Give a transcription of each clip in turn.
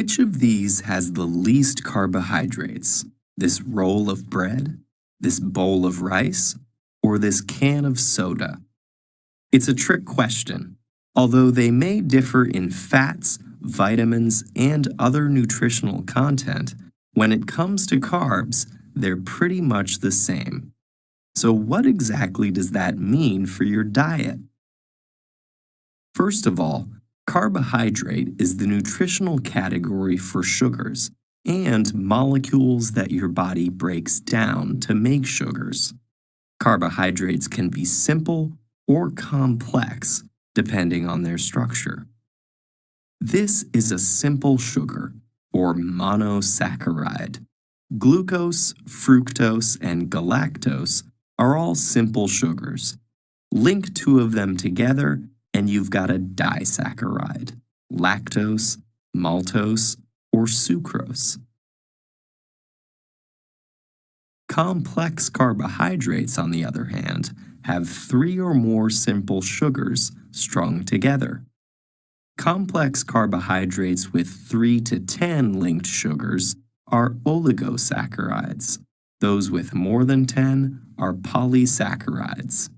Which of these has the least carbohydrates? This roll of bread, this bowl of rice, or this can of soda? It's a trick question. Although they may differ in fats, vitamins, and other nutritional content, when it comes to carbs, they're pretty much the same. So what exactly does that mean for your diet? First of all, carbohydrate is the nutritional category for sugars and molecules that your body breaks down to make sugars. Carbohydrates can be simple or complex, depending on their structure. This is a simple sugar, or monosaccharide. Glucose, fructose, and galactose are all simple sugars. Link two of them together, and you've got a disaccharide, lactose, maltose, or sucrose. Complex carbohydrates, on the other hand, have 3 or more simple sugars strung together. Complex carbohydrates with 3 to 10 linked sugars are oligosaccharides. Those with more than 10 are polysaccharides.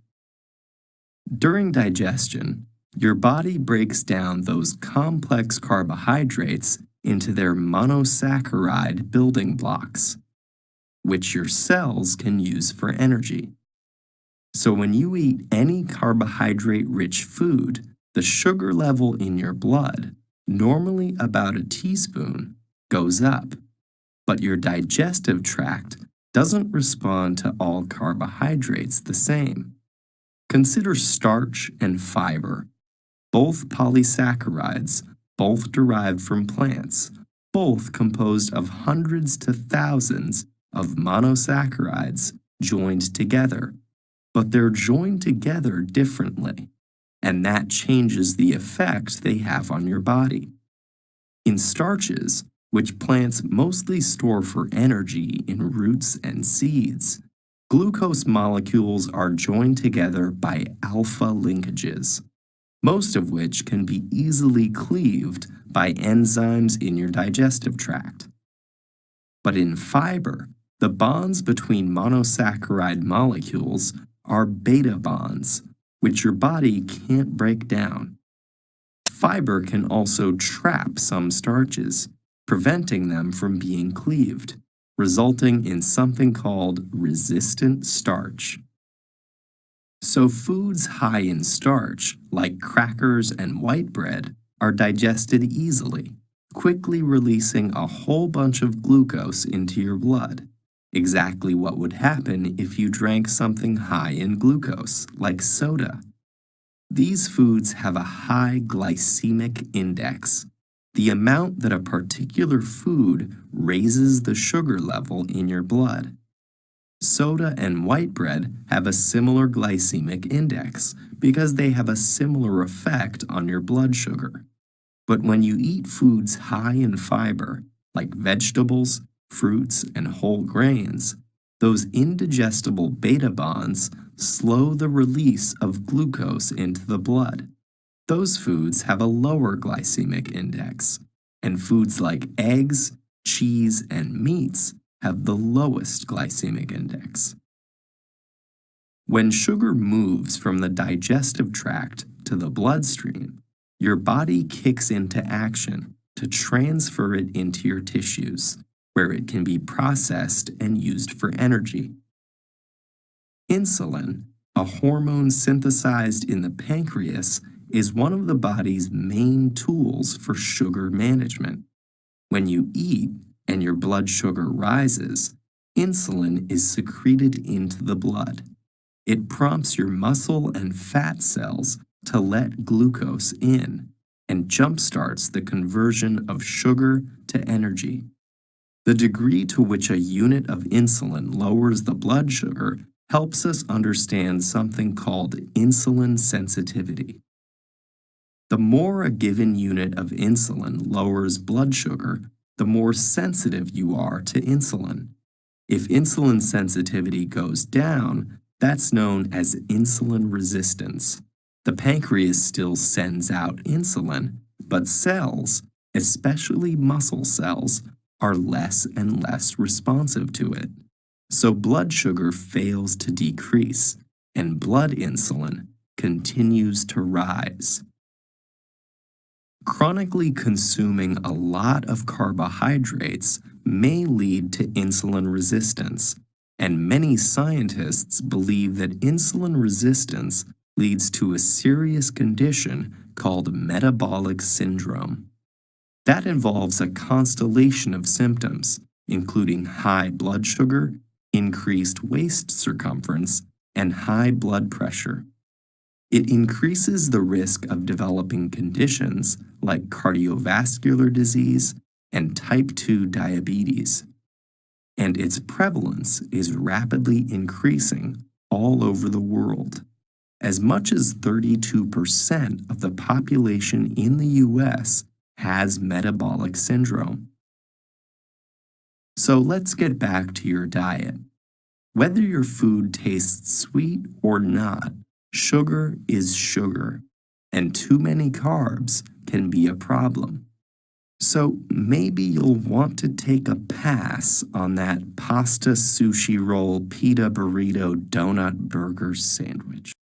During digestion, your body breaks down those complex carbohydrates into their monosaccharide building blocks, which your cells can use for energy. So when you eat any carbohydrate-rich food, the sugar level in your blood, normally about a teaspoon, goes up, but your digestive tract doesn't respond to all carbohydrates the same. Consider starch and fiber, both polysaccharides, both derived from plants, both composed of hundreds to thousands of monosaccharides joined together, but they're joined together differently, and that changes the effect they have on your body. In starches, which plants mostly store for energy in roots and seeds, glucose molecules are joined together by alpha linkages, most of which can be easily cleaved by enzymes in your digestive tract. But in fiber, the bonds between monosaccharide molecules are beta bonds, which your body can't break down. Fiber can also trap some starches, preventing them from being cleaved, resulting in something called resistant starch. So foods high in starch, like crackers and white bread, are digested easily, quickly releasing a whole bunch of glucose into your blood. Exactly what would happen if you drank something high in glucose, like soda. These foods have a high glycemic index, the amount that a particular food raises the sugar level in your blood. Soda and white bread have a similar glycemic index because they have a similar effect on your blood sugar. But when you eat foods high in fiber, like vegetables, fruits, and whole grains, those indigestible beta bonds slow the release of glucose into the blood. Those foods have a lower glycemic index, and foods like eggs, cheese, and meats have the lowest glycemic index. When sugar moves from the digestive tract to the bloodstream, your body kicks into action to transfer it into your tissues, where it can be processed and used for energy. Insulin, a hormone synthesized in the pancreas, is one of the body's main tools for sugar management. When you eat and your blood sugar rises, insulin is secreted into the blood. It prompts your muscle and fat cells to let glucose in and jumpstarts the conversion of sugar to energy. The degree to which a unit of insulin lowers the blood sugar helps us understand something called insulin sensitivity. The more a given unit of insulin lowers blood sugar, the more sensitive you are to insulin. If insulin sensitivity goes down, that's known as insulin resistance. The pancreas still sends out insulin, but cells, especially muscle cells, are less and less responsive to it. So blood sugar fails to decrease, and blood insulin continues to rise. Chronically consuming a lot of carbohydrates may lead to insulin resistance, and many scientists believe that insulin resistance leads to a serious condition called metabolic syndrome. That involves a constellation of symptoms, including high blood sugar, increased waist circumference, and high blood pressure. It increases the risk of developing conditions like cardiovascular disease and type 2 diabetes. And its prevalence is rapidly increasing all over the world. As much as 32% of the population in the US has metabolic syndrome. So let's get back to your diet. Whether your food tastes sweet or not, sugar is sugar, and too many carbs can be a problem. So maybe you'll want to take a pass on that pasta, sushi roll, pita burrito, donut burger sandwich.